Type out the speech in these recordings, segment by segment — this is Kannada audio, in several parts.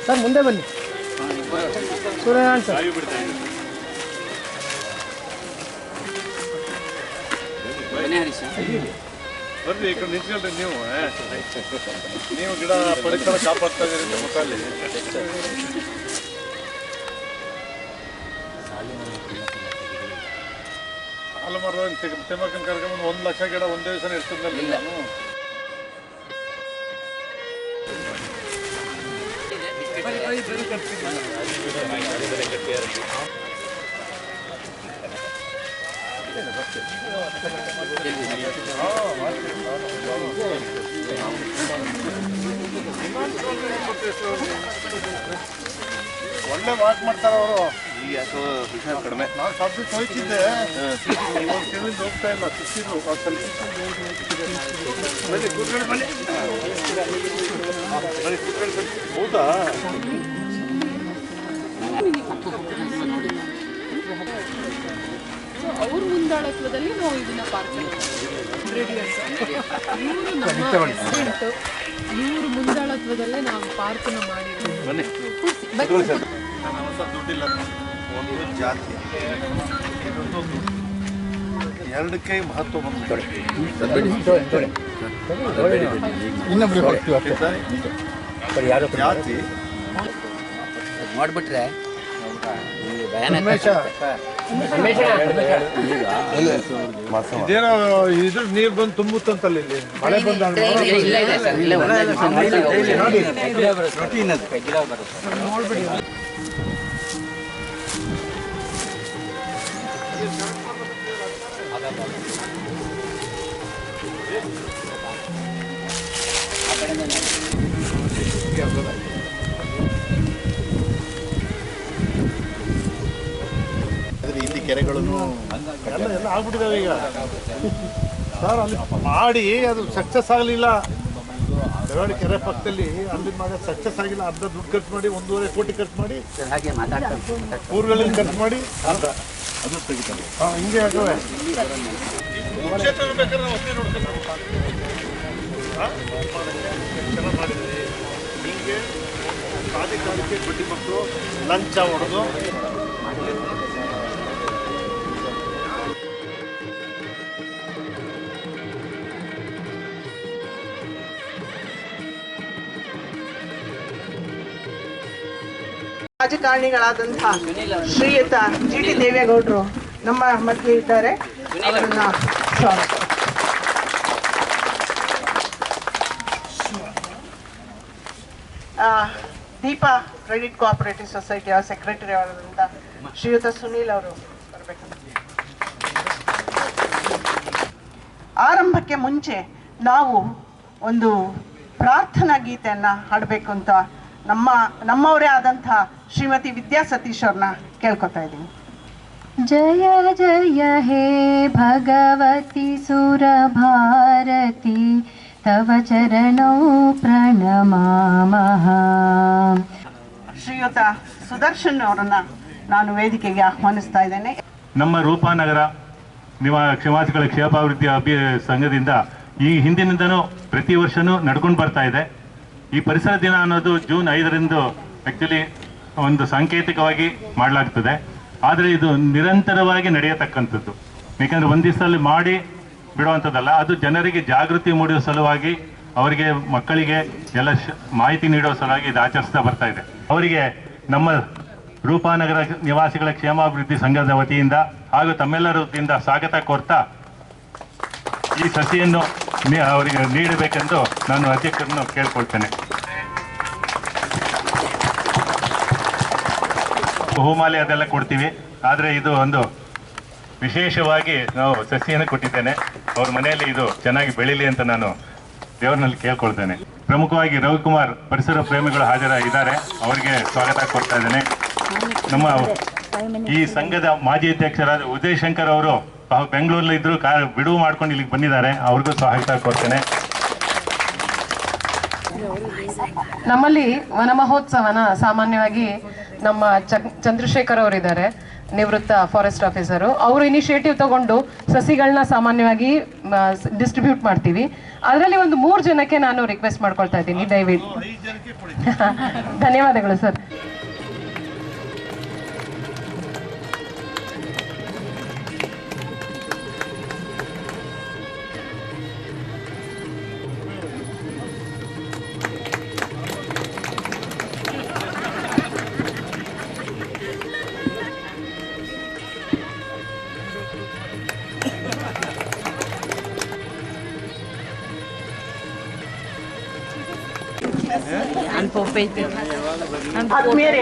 ಸರ್ ಮುಂದೆ ಬನ್ನಿ. ಸೂರ್ಯನಾರಾಯಣ್ ಸರ್. ಬರ್ರಿ ಈ ಕಡೆ ನಿಂತ್ಕೊಳ್ರಿ. ನೀವು ಗಿಡ ಪರಿಸರ ಕಾಪಾಡ್ತಾ ಇದೀರಿ ನಿಮ್ಮ ಮುಖಲ್ಲಿ. ಸಾಲು ಮರದ ತಿಮ್ಮಕ್ಕನ ಕರ್ಕೊಂಡ್ಬಂದು 1 ಲಕ್ಷ ಗಿಡ ಒಂದೇ ದಿವಸ ಇರ್ತದಲ್ಲಿ ನಾನು. ಒಳ್ಳೆ ವಾಕ್ ಮಾಡ್ತಾರ ಅವರು. ಈಗ ಯಾಕೋ ಹುಷಾರು ಕಡಿಮೆ. ನಾನು ಸಬ್ಜೆಕ್ಟ್ ಹೋಯ್ತಿದ್ದೆ, ಒಂದು ಕೆವಿಂದ ಹೋಗ್ತಾ ಇಲ್ಲ. ಸಿಕ್ಕಿದ್ರು ಹೌದಾ? ಅವ್ರ ಮುಂದಾಳತ್ವದಲ್ಲಿ ನಾವು ಇದನ್ನ ಪಾರ್ಕ್ ಇವ್ರ ಮುಂದಾಳತ್ವದಲ್ಲೇ ನಾವು ಪಾರ್ಕ್ನ ಮಾಡಿರೋದು. ದುಡ್ಡಿಲ್ಲ. ಒಂದು ಜಾತಿ, ಎರಡಕ್ಕೆ ಮಹತ್ವ ಬಂದ್ಬಿಟ್ಟು ಜಾತಿ ನೋಡ್ಬಿಟ್ರೆ ಇದೇನೋ ಇದ್ರ ನೀರು ಬಂದು ತುಂಬುತ್ತಂತಲ್ಲ ಇಲ್ಲಿ ಮಳೆ ಬಂದ ನೋಡ್ಬಿಡಿ. ಇಲ್ಲಿ ಕೆರೆಗಳನ್ನು ಎಲ್ಲ ಆಗ್ಬಿಟ್ಟಿದ್ದಾವೆ ಈಗ ಸರ್. ಅಲ್ಲಿ ಮಾಡಿ ಅದು ಸಕ್ಸಸ್ ಆಗಲಿಲ್ಲ. ಬೆಳವಡಿ ಕೆರೆ ಪಕ್ಕದಲ್ಲಿ ಅಲ್ಲಿ ಮಾಡಿ ಸಕ್ಸಸ್ ಆಗಿಲ್ಲ. ಅರ್ಧ ದುಡ್ಡು ಖರ್ಚು ಮಾಡಿ 1.5 ಕೋಟಿ ಖರ್ಚು ಮಾಡಿ ಊರುಗಳಲ್ಲಿ ಖರ್ಚು ಮಾಡಿ ಅರ್ಧ ಅದು ತೆಗಿತಾರೆ. ಹಿಂಗೆ ಆಗವೆ. ಚೆನ್ನಾಗಿ ಮಾಡಿದ್ವಿ. ಹಿಂಗೆ ಕಾಲಕ್ಕೆ ಬಡ್ಡಿ ಮಕ್ಕಳು ಲಂಚ ಹೊಡೆದು ರಾಜಕಾರಣಿಗಳಾದಂತಹ ಶ್ರೀಯುತ GT ದೇವೇಗೌಡರು ನಮ್ಮ ಮಧ್ಯೆ ಇದ್ದಾರೆ. ಅವರನ್ನ ಸ್ವಾಗತ. ದೀಪಾ ಕ್ರೆಡಿಟ್ ಕೋಆಪರೇಟಿವ್ ಸೊಸೈಟಿಯ ಸೆಕ್ರೆಟರಿ ಅವರಾದಂಥ ಶ್ರೀಯುತ ಸುನೀಲ್ ಅವರು ಬರಬೇಕು. ಆರಂಭಕ್ಕೆ ಮುಂಚೆ ನಾವು ಒಂದು ಪ್ರಾರ್ಥನಾ ಗೀತೆಯನ್ನು ಹಾಡಬೇಕು ಅಂತ ನಮ್ಮವರೇ ಆದಂಥ ಶ್ರೀಮತಿ ವಿದ್ಯಾ ಸತೀಶ್ ಅವ್ರನ್ನ ಕೇಳ್ಕೊತಾ ಇದ್ದೀವಿ. ಜಯ ಜಯ ಹೇ ಭಗವತಿ ಸುರ ಭಾರತಿ ತವ ಚರಣೌ ಪ್ರಣಮಾಮಃ. ಶ್ರೀಯುತ ಸುದರ್ಶನ್ ಅವರನ್ನ ನಾನು ವೇದಿಕೆಗೆ ಆಹ್ವಾನಿಸ್ತಾ ಇದ್ದೇನೆ. ನಮ್ಮ ರೂಪಾನಗರ ನಿವಾಸಿಗಳ ಕ್ಷೇಮಾಭಿವೃದ್ಧಿ ಸಂಘದಿಂದ ಈ ಹಿಂದಿನಿಂದನೂ ಪ್ರತಿ ವರ್ಷವೂ ನಡ್ಕೊಂಡು ಬರ್ತಾ ಇದೆ. ಈ ಪರಿಸರ ದಿನ ಅನ್ನೋದು ಜೂನ್ 5ರಂದು ಆ್ಯಕ್ಚುಲಿ ಒಂದು ಸಾಂಕೇತಿಕವಾಗಿ ಮಾಡಲಾಗ್ತದೆ. ಆದರೆ ಇದು ನಿರಂತರವಾಗಿ ನಡೆಯತಕ್ಕಂಥದ್ದು. ಏಕೆಂದರೆ ಒಂದು ದಿವಸದಲ್ಲಿ ಮಾಡಿ ಬಿಡುವಂಥದ್ದಲ್ಲ. ಅದು ಜನರಿಗೆ ಜಾಗೃತಿ ಮೂಡಿಸುವ ಸಲುವಾಗಿ, ಅವರಿಗೆ ಮಕ್ಕಳಿಗೆ ಎಲ್ಲ ಮಾಹಿತಿ ನೀಡುವ ಸಲುವಾಗಿ ಇದು ಆಚರಿಸ್ತಾ ಬರ್ತಾ ಇದೆ. ಅವರಿಗೆ ನಮ್ಮ ರೂಪಾನಗರ ನಿವಾಸಿಗಳ ಕ್ಷೇಮಾಭಿವೃದ್ಧಿ ಸಂಘದ ವತಿಯಿಂದ ಹಾಗೂ ತಮ್ಮೆಲ್ಲರ ವತಿಯಿಂದ ಸ್ವಾಗತ ಕೋರ್ತಾ ಈ ಸಸಿಯನ್ನು ಅವರಿಗೆ ನೀಡಬೇಕೆಂದು ನಾನು ಅಧ್ಯಕ್ಷರನ್ನು ಕೇಳ್ಕೊಳ್ತೇನೆ. ಹೂಮಾಲೆ ಅದೆಲ್ಲ ಕೊಡ್ತೀವಿ, ಆದರೆ ಇದು ಒಂದು ವಿಶೇಷವಾಗಿ ನಾವು ಸಸಿಯನ್ನು ಕೊಟ್ಟಿದ್ದೇನೆ. ಅವ್ರ ಮನೆಯಲ್ಲಿ ಇದು ಚೆನ್ನಾಗಿ ಬೆಳೀಲಿ ಅಂತ ನಾನು ದೇವರಲ್ಲಿ ಕೇಳ್ಕೊಳ್ತೇನೆ. ಪ್ರಮುಖವಾಗಿ ರವಿಕುಮಾರ್ ಪರಿಸರ ಪ್ರೇಮಿಗಳು ಇದ್ದಾರೆ, ಅವರಿಗೆ ಸ್ವಾಗತ ಕೊಡ್ತಾ ಇದ್ದೇನೆ. ನಮ್ಮ ಈ ಸಂಘದ ಮಾಜಿ ಅಧ್ಯಕ್ಷರಾದ ಉದಯ್ ಶಂಕರ್ ಅವರು ಬೆಂಗಳೂರಲ್ಲಿ ಇದ್ರು, ಬಿಡುವು ಮಾಡ್ಕೊಂಡು ಇಲ್ಲಿಗೆ ಬಂದಿದ್ದಾರೆ, ಅವ್ರಿಗೂ ಸ್ವಾಗತ ಕೊಡ್ತೇನೆ. ನಮ್ಮಲ್ಲಿ ವನ ಮಹೋತ್ಸವನ ಸಾಮಾನ್ಯವಾಗಿ ನಮ್ಮ ಚಂದ್ರಶೇಖರ್ ಅವರಿದ್ದಾರೆ, ನಿವೃತ್ತ ಫಾರೆಸ್ಟ್ ಆಫೀಸರು. ಅವರು ಇನಿಷಿಯೇಟಿವ್ ತಗೊಂಡು ಸಸಿಗಳನ್ನ ಸಾಮಾನ್ಯವಾಗಿ ಡಿಸ್ಟ್ರಿಬ್ಯೂಟ್ ಮಾಡ್ತೀವಿ. ಅದರಲ್ಲಿ ಒಂದು 3 ಜನಕ್ಕೆ ನಾನು ರಿಕ್ವೆಸ್ಟ್ ಮಾಡ್ಕೊಳ್ತಾ ಇದ್ದೀನಿ, ದಯವಿಟ್ಟು. ಧನ್ಯವಾದಗಳು ಸರ್. ಆದ್ಮೇಲೆ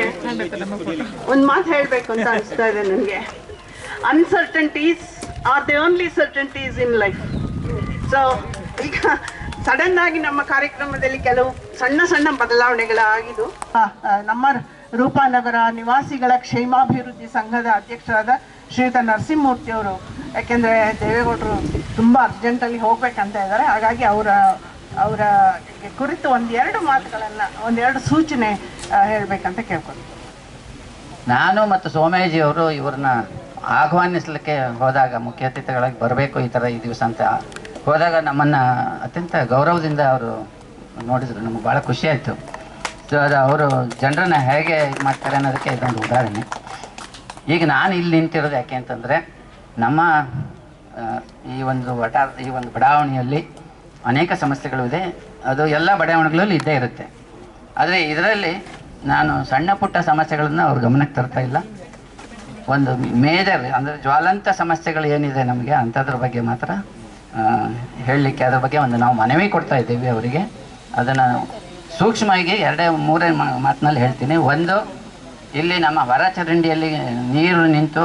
ಒಂದು ಮಾತು ಹೇಳಬೇಕು ಅಂತ ಅನಿಸ್ತಾ ಇದೆ ನನಗೆ. Uncertainties are the only certainties in life. So ಈಗ ಸಡನ್ ಆಗಿ ನಮ್ಮ ಕಾರ್ಯಕ್ರಮದಲ್ಲಿ ಕೆಲವು ಸಣ್ಣ ಸಣ್ಣ ಬದಲಾವಣೆಗಳಾಗಿದ್ದು, ನಮ್ಮ ರೂಪಾನಗರ ನಿವಾಸಿಗಳ ಕ್ಷೇಮಾಭಿವೃದ್ಧಿ ಸಂಘದ ಅಧ್ಯಕ್ಷರಾದ ಶ್ರೀಯುತ ನರಸಿಂಹಮೂರ್ತಿ ಅವರು, ಯಾಕೆಂದರೆ ದೇವೇಗೌಡರು ತುಂಬ ಅರ್ಜೆಂಟಲ್ಲಿ ಹೋಗ್ಬೇಕಂತ ಇದ್ದಾರೆ, ಹಾಗಾಗಿ ಅವರ ಕುರಿತು ಒಂದೆರಡು ಮಾತುಗಳನ್ನು, ಒಂದೆರಡು ಸೂಚನೆ ಹೇಳಬೇಕಂತ ಕೇಳ್ಕೊಂಡು. ನಾನು ಮತ್ತು ಸೋಮೇಜಿಯವರು ಇವ್ರನ್ನ ಆಹ್ವಾನಿಸಲಿಕ್ಕೆ ಹೋದಾಗ, ಮುಖ್ಯ ಅತಿಥಿಗಳಾಗಿ ಬರಬೇಕು ಈ ಥರ ಈ ದಿವಸ ಅಂತ ಹೋದಾಗ, ನಮ್ಮನ್ನು ಅತ್ಯಂತ ಗೌರವದಿಂದ ಅವರು ನೋಡಿದರು. ನಮಗೆ ಭಾಳ ಖುಷಿ ಆಯಿತು. ಸೊ ಅದು ಅವರು ಜನರನ್ನ ಹೇಗೆ ಇದು ಮಾಡ್ತಾರೆ ಅನ್ನೋದಕ್ಕೆ ಇದೊಂದು ಉದಾಹರಣೆ. ಈಗ ನಾನು ಇಲ್ಲಿ ನಿಂತಿರೋದು ಯಾಕೆ ಅಂತಂದರೆ, ನಮ್ಮ ಈ ಒಂದು ಬಡಾವಣೆಯಲ್ಲಿ ಅನೇಕ ಸಮಸ್ಯೆಗಳಿದೆ. ಅದು ಎಲ್ಲ ಬಡಾವಣೆಗಳಲ್ಲಿ ಇದ್ದೇ ಇರುತ್ತೆ. ಆದರೆ ಇದರಲ್ಲಿ ನಾನು ಸಣ್ಣ ಪುಟ್ಟ ಸಮಸ್ಯೆಗಳನ್ನು ಅವ್ರ ಗಮನಕ್ಕೆ ತರ್ತಾ ಇಲ್ಲ. ಒಂದು ಮೇಜರ್ ಅಂದರೆ ಜ್ವಾಲಂತ ಸಮಸ್ಯೆಗಳು ಏನಿದೆ ನಮಗೆ, ಅಂಥದ್ರ ಬಗ್ಗೆ ಮಾತ್ರ ಹೇಳಲಿಕ್ಕೆ, ಅದ್ರ ಬಗ್ಗೆ ಒಂದು ನಾವು ಮನವಿ ಕೊಡ್ತಾ ಇದ್ದೀವಿ ಅವರಿಗೆ. ಅದನ್ನು ಸೂಕ್ಷ್ಮವಾಗಿ 2-3 ಮಾತಿನಲ್ಲಿ ಹೇಳ್ತೀನಿ. ಒಂದು, ಇಲ್ಲಿ ನಮ್ಮ ಹೊರ ಚರಂಡಿಯಲ್ಲಿ ನೀರು ನಿಂತು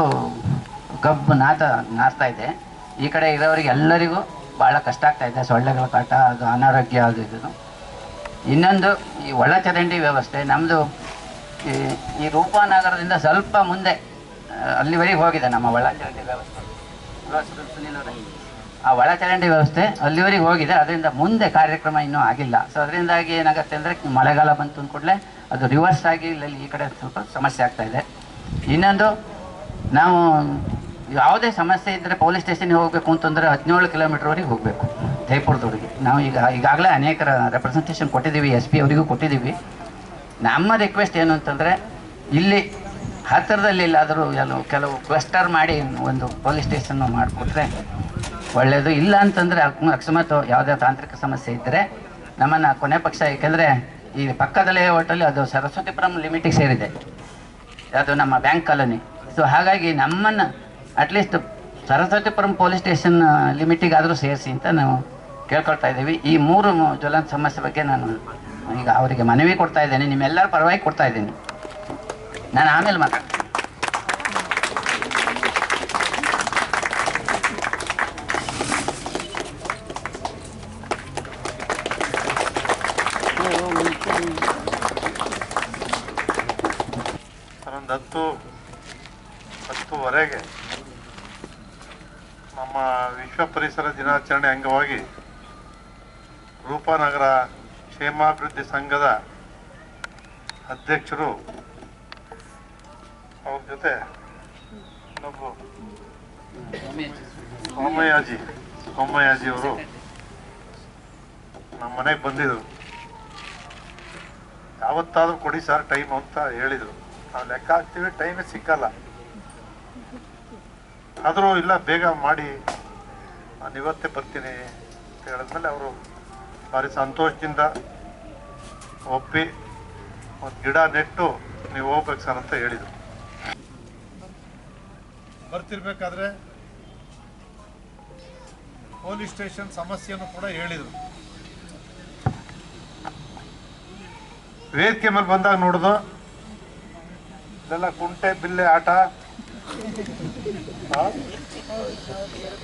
ಕಬ್ಬು ನಾರ್ತಾ ಇದೆ. ಈ ಕಡೆ ಇರೋರಿಗೆ ಎಲ್ಲರಿಗೂ ಭಾಳ ಕಷ್ಟ ಆಗ್ತಾ ಇದೆ. ಸೊಳ್ಳೆಗಳ ಕಾಟ, ಅದು ಅನಾರೋಗ್ಯ, ಅದು ಇದು. ಇನ್ನೊಂದು, ಈ ಒಳ ಚರಂಡಿ ವ್ಯವಸ್ಥೆ ನಮ್ಮದು ಈ ರೂಪಾನಗರದಿಂದ ಸ್ವಲ್ಪ ಮುಂದೆ ಅಲ್ಲಿವರೆಗೆ ಹೋಗಿದೆ ನಮ್ಮ ಒಳ ಚರಂಡಿ ವ್ಯವಸ್ಥೆ. ಆ ಒಳ ಚರಂಡಿ ವ್ಯವಸ್ಥೆ ಅಲ್ಲಿವರೆಗೆ ಹೋಗಿದೆ. ಅದರಿಂದ ಮುಂದೆ ಕಾರ್ಯಕ್ರಮ ಇನ್ನೂ ಆಗಿಲ್ಲ. ಸೊ ಅದರಿಂದಾಗಿ ಏನಾಗುತ್ತೆ ಅಂದರೆ, ಮಳೆಗಾಲ ಬಂತು ಅಂದ ಕೂಡಲೇ ಅದು ರಿವರ್ಸ್ ಆಗಿ ಇಲ್ಲಿ ಈ ಕಡೆ ಸ್ವಲ್ಪ ಸಮಸ್ಯೆ ಆಗ್ತಾಯಿದೆ. ಇನ್ನೊಂದು, ನಾವು ಯಾವುದೇ ಸಮಸ್ಯೆ ಇದ್ದರೆ ಪೊಲೀಸ್ ಸ್ಟೇಷನ್ಗೆ ಹೋಗಬೇಕು ಅಂತಂದರೆ 17 ಕಿಲೋಮೀಟ್ರ್ವರೆಗೆ ಹೋಗಬೇಕು, ಜೈಪುರದವರೆಗೆ. ನಾವು ಈಗಾಗಲೇ ಅನೇಕರ ರೆಪ್ರೆಸೆಂಟೇಷನ್ ಕೊಟ್ಟಿದ್ದೀವಿ, SP ಅವರಿಗೂ ಕೊಟ್ಟಿದ್ದೀವಿ. ನಮ್ಮ ರಿಕ್ವೆಸ್ಟ್ ಏನು ಅಂತಂದರೆ, ಇಲ್ಲಿ ಹತ್ತಿರದಲ್ಲಿ ಇಲ್ಲಾದರೂ ಕೆಲವು ಕ್ಲಸ್ಟರ್ ಮಾಡಿ ಒಂದು ಪೊಲೀಸ್ ಸ್ಟೇಷನ್ನು ಮಾಡಿಕೊಟ್ರೆ ಒಳ್ಳೆಯದು. ಇಲ್ಲ ಅಂತಂದರೆ ಅಕಸ್ಮಾತ್ ಯಾವುದೇ ತಾಂತ್ರಿಕ ಸಮಸ್ಯೆ ಇದ್ದರೆ ನಮ್ಮನ್ನು ಕೊನೆ ಪಕ್ಷ, ಏಕೆಂದರೆ ಈ ಪಕ್ಕದಲ್ಲೇ ಹೋಟೆಲ್ ಅದು ಸರಸ್ವತಿಪುರಂ ಲಿಮಿಟಿಗೆ ಸೇರಿದೆ, ಅದು ನಮ್ಮ ಬ್ಯಾಂಕ್ ಕಾಲೋನಿ. ಸೊ ಹಾಗಾಗಿ ನಮ್ಮನ್ನು ಅಟ್ಲೀಸ್ಟ್ ಸರಸ್ವತಿಪುರಂ ಪೊಲೀಸ್ ಸ್ಟೇಷನ್ ಲಿಮಿಟಿಗಾದರೂ ಸೇರಿಸಿ ಅಂತ ನಾವು ಕೇಳ್ಕೊಳ್ತಾ ಇದ್ದೀವಿ. ಈ 3 ಜ್ವಲಂತ ಸಮಸ್ಯೆ ಬಗ್ಗೆ ನಾನು ಈಗ ಅವರಿಗೆ ಮನವಿ ಕೊಡ್ತಾ ಇದ್ದೇನೆ, ನಿಮ್ಮೆಲ್ಲರ ಪರವಾಗಿ ಕೊಡ್ತಾ ಇದ್ದೀನಿ. ನಾನು ಆಮೇಲೆ ಮಾತಾಡ್ತೀನಿ. ಒಂದು 10:10ವರೆಗೆ ನಮ್ಮ ವಿಶ್ವ ಪರಿಸರ ದಿನಾಚರಣೆ ಅಂಗವಾಗಿ ರೂಪಾನಗರ ಕ್ಷೇಮಾಭಿವೃದ್ಧಿ ಸಂಘದ ಅಧ್ಯಕ್ಷರು ಅವ್ರ ಜೊತೆ ಸೋಮಯ್ಯಾಜಿ ಅವರು ನಮ್ಮ ಮನೆಗೆ ಬಂದಿದ್ರು. ಯಾವತ್ತಾದ್ರೂ ಕೊಡಿ ಸರ್ ಟೈಮ್ ಅಂತ ಹೇಳಿದರು. ನಾವು ಲೆಕ್ಕ ಹಾಕ್ತೀವಿ, ಟೈಮೇ ಸಿಕ್ಕಲ್ಲ. ಆದರೂ ಇಲ್ಲ, ಬೇಗ ಮಾಡಿ, ನಾನು ಇವತ್ತೇ ಬರ್ತೀನಿ ಅಂತ ಹೇಳಿದ್ಮೇಲೆ ಅವರು ಭಾರಿ ಸಂತೋಷದಿಂದ ಒಪ್ಪಿ ಒಂದು ಗಿಡ ನೆಟ್ಟು ನೀವು ಹೋಗ್ಬೇಕು ಸರ್ ಅಂತ ಹೇಳಿದರು. ಬರ್ತಿರ್ಬೇಕಾದ್ರೆ ಪೊಲೀಸ್ ಸ್ಟೇಷನ್ ಸಮಸ್ಯೆಯನ್ನು ಕೂಡ ಹೇಳಿದರು. ವೇದಿಕೆ ಮೇಲೆ ಬಂದಾಗ ನೋಡಿದು ಇದೆಲ್ಲ ಕುಂಟೆ ಬಿಲ್ಲೆ ಆಟ,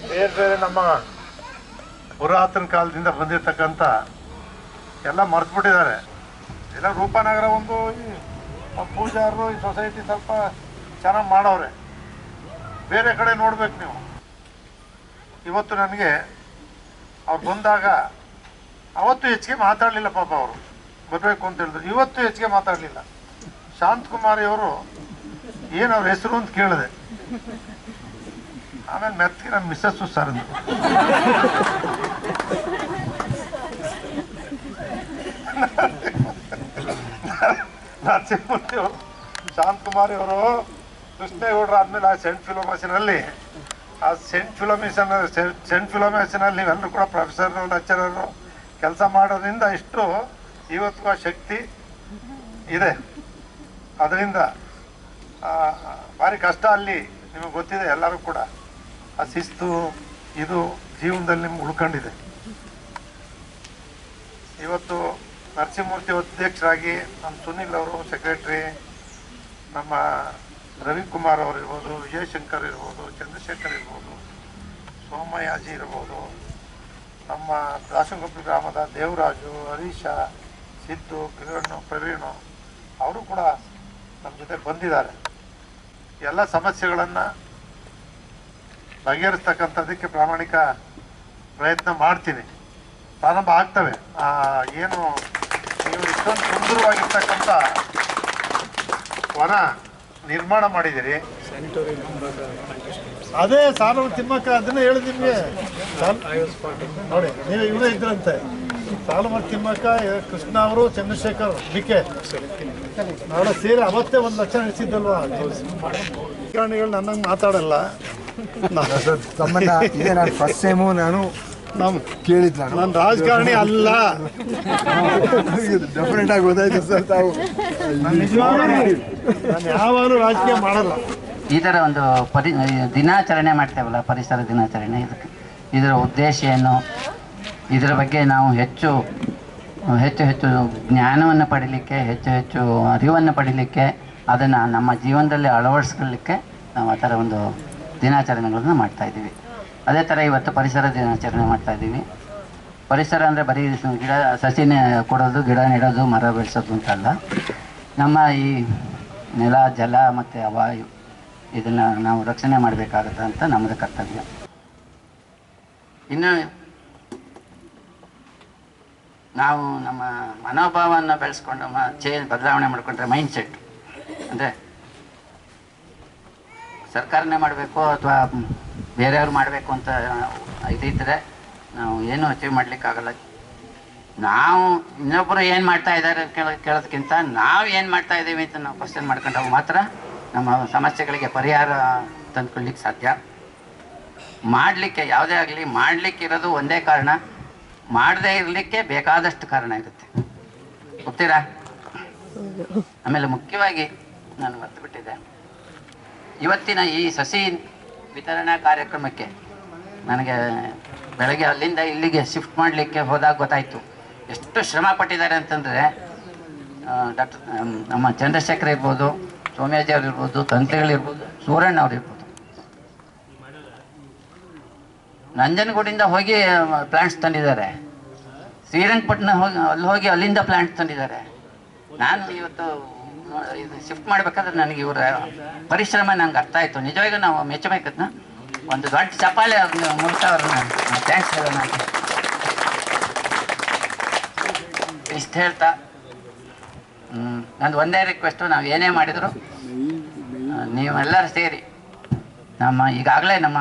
ಬೇರೆ ಬೇರೆ ನಮ್ಮ ಪುರಾತನ ಕಾಲದಿಂದ ಬಂದಿರತಕ್ಕಂಥ ಎಲ್ಲ ಮರೆತುಬಿಟ್ಟಿದ್ದಾರೆ. ಎಲ್ಲ ರೂಪಾನಗರ ಒಂದು ಪೂಜಾರರು, ಈ ಸೊಸೈಟಿ ಸ್ವಲ್ಪ ಚೆನ್ನಾಗಿ ಮಾಡವ್ರೆ. ಬೇರೆ ಕಡೆ ನೋಡ್ಬೇಕು ನೀವು. ಇವತ್ತು ನನಗೆ ಅವ್ರು ಬಂದಾಗ ಅವತ್ತು ಹೆಚ್ಚಿಗೆ ಮಾತಾಡಲಿಲ್ಲ ಪಾಪ ಅವರು. ಬರಬೇಕು ಅಂತ ಹೇಳಿದ್ರು. ಇವತ್ತು ಹೆಚ್ಚಿಗೆ ಮಾತಾಡಲಿಲ್ಲ. ಶಾಂತಕುಮಾರಿ ಅವರು ಏನು ಅವ್ರ ಹೆಸರು ಅಂತ ಕೇಳಿದೆ. ಆಮೇಲೆ ಮೆತ್ತಿಗೆ ನನ್ನ ಮಿಸ್ಸಸ್ಸು ಸರ್ ನರಸಿಂಹಮೂರ್ತಿ ಅವರು ಶಾಂತಕುಮಾರಿ ಅವರು ಕೃಷ್ಣೇಗೌಡರು ಆದಮೇಲೆ ಆ ಸೆಂಟ್ ಫಿಲೋಮಿಷನಲ್ಲಿ ನೀವೆಲ್ಲರೂ ಕೂಡ ಪ್ರೊಫೆಸರು ಲೆಕ್ಚರರು ಕೆಲಸ ಮಾಡೋದ್ರಿಂದ ಇಷ್ಟು ಇವತ್ತು ಆ ಶಕ್ತಿ ಇದೆ. ಅದರಿಂದ ಭಾರಿ ಕಷ್ಟ ಅಲ್ಲಿ ನಿಮಗೆ ಗೊತ್ತಿದೆ ಎಲ್ಲರೂ ಕೂಡ. ಆ ಶಿಸ್ತು ಇದು ಜೀವನದಲ್ಲಿ ನಿಮ್ಗೆ ಉಳ್ಕೊಂಡಿದೆ. ಇವತ್ತು ನರಸಿಂಹಮೂರ್ತಿ ಅಧ್ಯಕ್ಷರಾಗಿ ನಮ್ಮ ಸುನಿಲ್ ಅವರು ಸೆಕ್ರೆಟ್ರಿ, ನಮ್ಮ ರವಿಕುಮಾರ್ ಅವರು ಇರ್ಬೋದು, ವಿಜಯಶಂಕರ್ ಇರ್ಬೋದು, ಚಂದ್ರಶೇಖರ್ ಇರ್ಬೋದು, ಸೋಮಯಾಜಿ ಇರ್ಬೋದು, ನಮ್ಮ ದಾಸನಕೊಪ್ಪಲು ಗ್ರಾಮದ ದೇವರಾಜು, ಹರೀಶ, ಸಿದ್ದು, ಪ್ರವೀಣು ಅವರು ಕೂಡ ನಮ್ಮ ಜೊತೆ ಬಂದಿದ್ದಾರೆ. ಎಲ್ಲ ಸಮಸ್ಯೆಗಳನ್ನು ಬಗೆಹರಿಸ್ತಕ್ಕಂಥದ್ದಕ್ಕೆ ಪ್ರಾಮಾಣಿಕ ಪ್ರಯತ್ನ ಮಾಡ್ತೀನಿ. ಪ್ರಾರಂಭ ಆಗ್ತವೆ. ಏನು ನೀವು ಇಷ್ಟೊಂದು ಸುಂದರವಾಗಿರ್ತಕ್ಕಂಥ ವನ ನಿರ್ಮಾಣ ಮಾಡಿದ್ದೀರಿ. ಅದೇ ಸಾಲು ತಿಮ್ಮಕ್ಕ ಅದನ್ನೇ ಹೇಳಿ ನಿಮಗೆ ನೋಡಿ, ನೀವು ಇವರೇ ಇದ್ರಂತೆ. ಸಾಲು ತಿಮ್ಮಕ್ಕ, ಕೃಷ್ಣ ಅವರು, ಚಂದ್ರಶೇಖರ್ ಬಿಕೆ ನಾಳೆ ಸೇರಿ ಅವತ್ತೇ 1 ಲಕ್ಷ ನಡೆಸಿದ್ದಲ್ವಾ. ರಾಜಕಾರಣಿಗಳು ನನ್ನಂಗೆ ಮಾತಾಡಲ್ಲ. ತಮ್ಮನ್ನ ಇದೇ ನಾನು ಫಸ್ಟ್ ಟೈಮು ನಾನು ಕೇಳಿದ್ದು. ನಾನು ರಾಜಕಾರಣಿ ಅಲ್ಲ. ಡೆಫಿನೆಟ್ ಆಗಿ ಗೊತ್ತಾಯ್ತು ಸರ್. ತಾವು ನಾನು ಯಾವಾಗಲೂ ರಾಜಕೀಯ ಮಾಡಲ್ಲ. ಈ ಥರ ಒಂದು ದಿನಾಚರಣೆ ಮಾಡ್ತೇವಲ್ಲ, ಪರಿಸರ ದಿನಾಚರಣೆ, ಇದರ ಉದ್ದೇಶ ಏನು, ಇದರ ಬಗ್ಗೆ ನಾವು ಹೆಚ್ಚು ಜ್ಞಾನವನ್ನು ಪಡೀಲಿಕ್ಕೆ, ಹೆಚ್ಚು ಅರಿವನ್ನು ಪಡೀಲಿಕ್ಕೆ, ಅದನ್ನು ನಮ್ಮ ಜೀವನದಲ್ಲಿ ಅಳವಡಿಸ್ಕೊಳ್ಳಿಕ್ಕೆ ನಾವು ಆ ಥರ ಒಂದು ದಿನಾಚರಣೆಗಳನ್ನು ಮಾಡ್ತಾಯಿದ್ದೀವಿ. ಅದೇ ಥರ ಇವತ್ತು ಪರಿಸರ ದಿನಾಚರಣೆ ಮಾಡ್ತಾಯಿದ್ದೀವಿ. ಪರಿಸರ ಅಂದರೆ ಬರೀ ಗಿಡ ಸಸಿನೇ ಕೊಡೋದು, ಗಿಡ ನೆಡೋದು, ಮರ ಬೆಳೆಸೋದು ಅಂತಲ್ಲ. ನಮ್ಮ ಈ ನೆಲ, ಜಲ ಮತ್ತು ವಾಯು ಇದನ್ನು ನಾವು ರಕ್ಷಣೆ ಮಾಡಬೇಕಾಗುತ್ತೆ ಅಂತ ನಮ್ಮದು ಕರ್ತವ್ಯ. ಇನ್ನು ನಾವು ನಮ್ಮ ಮನೋಭಾವವನ್ನು ಬೆಳೆಸ್ಕೊಂಡು ಬದಲಾವಣೆ ಮಾಡಿಕೊಂಡ್ರೆ, ಮೈಂಡ್ ಸೆಟ್ ಅಂದರೆ ಸರ್ಕಾರನೇ ಮಾಡಬೇಕು ಅಥವಾ ಬೇರೆಯವ್ರು ಮಾಡಬೇಕು ಅಂತ ಇದಿದ್ದರೆ ನಾವು ಏನೂ ಅಚೀವ್ ಮಾಡಲಿಕ್ಕಾಗಲ್ಲ. ನಾವು ಇನ್ನೊಬ್ಬರು ಏನು ಮಾಡ್ತಾ ಇದ್ದಾರೆ ಕೇಳೋದಕ್ಕಿಂತ ನಾವು ಏನು ಮಾಡ್ತಾ ಇದ್ದೀವಿ ಅಂತ ನಾವು ಕ್ವಶನ್ ಮಾಡ್ಕೊಂಡಾಗ ಮಾತ್ರ ನಮ್ಮ ಸಮಸ್ಯೆಗಳಿಗೆ ಪರಿಹಾರ ತಂದುಕೊಳ್ಳಿಕ್ಕೆ ಸಾಧ್ಯ. ಮಾಡಲಿಕ್ಕೆ ಯಾವುದೇ ಆಗಲಿ, ಮಾಡಲಿಕ್ಕೆ ಇರೋದು ಒಂದೇ ಕಾರಣ, ಮಾಡದೇ ಇರಲಿಕ್ಕೆ ಬೇಕಾದಷ್ಟು ಕಾರಣ ಇರುತ್ತೆ. ಗೊತ್ತೀರಾ? ಆಮೇಲೆ ಮುಖ್ಯವಾಗಿ ನಾನು ಮರ್ತುಬಿಟ್ಟಿದ್ದೆ, ಇವತ್ತಿನ ಈ ಸಸಿ ವಿತರಣಾ ಕಾರ್ಯಕ್ರಮಕ್ಕೆ ನನಗೆ ಬೆಳಗ್ಗೆ ಅಲ್ಲಿಂದ ಇಲ್ಲಿಗೆ ಶಿಫ್ಟ್ ಮಾಡಲಿಕ್ಕೆ ಹೋದಾಗ ಗೊತ್ತಾಯಿತು ಎಷ್ಟು ಶ್ರಮ ಪಟ್ಟಿದ್ದಾರೆ ಅಂತಂದರೆ. ನಮ್ಮ ಚಂದ್ರಶೇಖರ್ ಇರ್ಬೋದು, ಸೋಮ್ಯಾಜಿ ಅವ್ರು ಇರ್ಬೋದು, ತಂತ್ರಿಗಳಿರ್ಬೋದು, ಸೂರಣ್ಣ ಅವ್ರು ಇರ್ಬೋದು, ನಂಜನಗೂಡಿಂದ ಹೋಗಿ ಪ್ಲಾಂಟ್ಸ್ ತಂದಿದ್ದಾರೆ. ಶ್ರೀರಂಗಪಟ್ಟಣ ಹೋಗಿ ಅಲ್ಲಿಂದ ಪ್ಲಾಂಟ್ಸ್ ತಂದಿದ್ದಾರೆ. ನಾನು ಇವತ್ತು ಇದು ಶಿಫ್ಟ್ ಮಾಡಬೇಕಾದ್ರೆ ನನಗೆ ಇವರ ಪರಿಶ್ರಮ ನಂಗೆ ಅರ್ಥ ಆಯಿತು. ನಿಜವಾಗಿ ನಾವು ಮೆಚ್ಚಬೇಕದನ್ನ. ಒಂದು ದೊಡ್ಡ ಚಪ್ಪಾಳೆ ಅವ್ರನ್ನ ಮೂಲಕ ಅವ್ರನ್ನ ಥ್ಯಾಂಕ್ಸ್ ಹೇಳೋಣ ಅಂತ ಇಷ್ಟು ಹೇಳ್ತಾ, ನಂದು ಒಂದೇ ರಿಕ್ವೆಸ್ಟು, ನಾವು ಏನೇ ಮಾಡಿದ್ರು ನೀವೆಲ್ಲರೂ ಸೇರಿ ನಮ್ಮ ಈಗಾಗಲೇ ನಮ್ಮ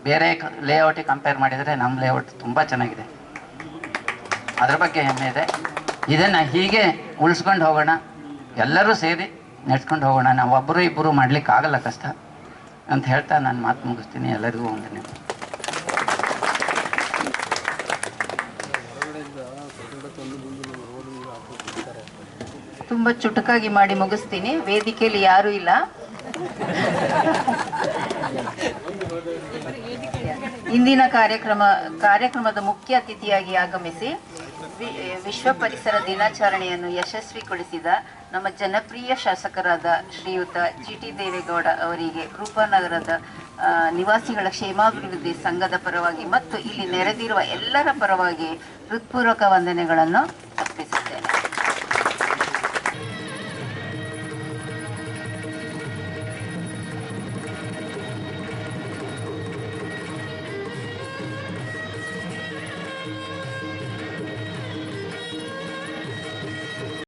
ಬೇರೆ ಲೇಔಟಿಗೆ ಕಂಪೇರ್ ಮಾಡಿದರೆ ನಮ್ಮ ಲೇಔಟ್ ತುಂಬ ಚೆನ್ನಾಗಿದೆ. ಅದ್ರ ಬಗ್ಗೆ ಹೆಮ್ಮೆ ಇದೆ. ಇದನ್ನು ಹೀಗೆ ಉಳಿಸ್ಕೊಂಡು ಹೋಗೋಣ, ಎಲ್ಲರೂ ಸೇರಿ ನಡೆಸ್ಕೊಂಡು ಹೋಗೋಣ. ನಾವು ಒಬ್ಬರು ಇಬ್ಬರು ಮಾಡಲಿಕ್ಕೆ ಆಗಲ್ಲ, ಕಷ್ಟ ಅಂತ ಹೇಳ್ತಾ ನಾನು ಮಾತು ಮುಗಿಸ್ತೀನಿ. ಎಲ್ಲರಿಗೂ ವಂದನೆ. ತುಂಬ ಚುಟುಕಾಗಿ ಮಾಡಿ ಮುಗಿಸ್ತೀನಿ. ವೇದಿಕೆಯಲ್ಲಿ ಯಾರೂ ಇಲ್ಲ. ಇಂದಿನ ಕಾರ್ಯಕ್ರಮದ ಮುಖ್ಯ ಅತಿಥಿಯಾಗಿ ಆಗಮಿಸಿ ವಿಶ್ವ ಪರಿಸರ ದಿನಾಚರಣೆಯನ್ನು ಯಶಸ್ವಿಗೊಳಿಸಿದ ನಮ್ಮ ಜನಪ್ರಿಯ ಶಾಸಕರಾದ ಶ್ರೀಯುತ ಜಿಟಿ ದೇವೇಗೌಡ ಅವರಿಗೆ ರೂಪನಗರದ ನಿವಾಸಿಗಳ ಕ್ಷೇಮಾಭಿವೃದ್ಧಿ ಸಂಘದ ಪರವಾಗಿ ಮತ್ತು ಇಲ್ಲಿ ನೆರೆದಿರುವ ಎಲ್ಲರ ಪರವಾಗಿ ಹೃತ್ಪೂರ್ವಕ ವಂದನೆಗಳನ್ನು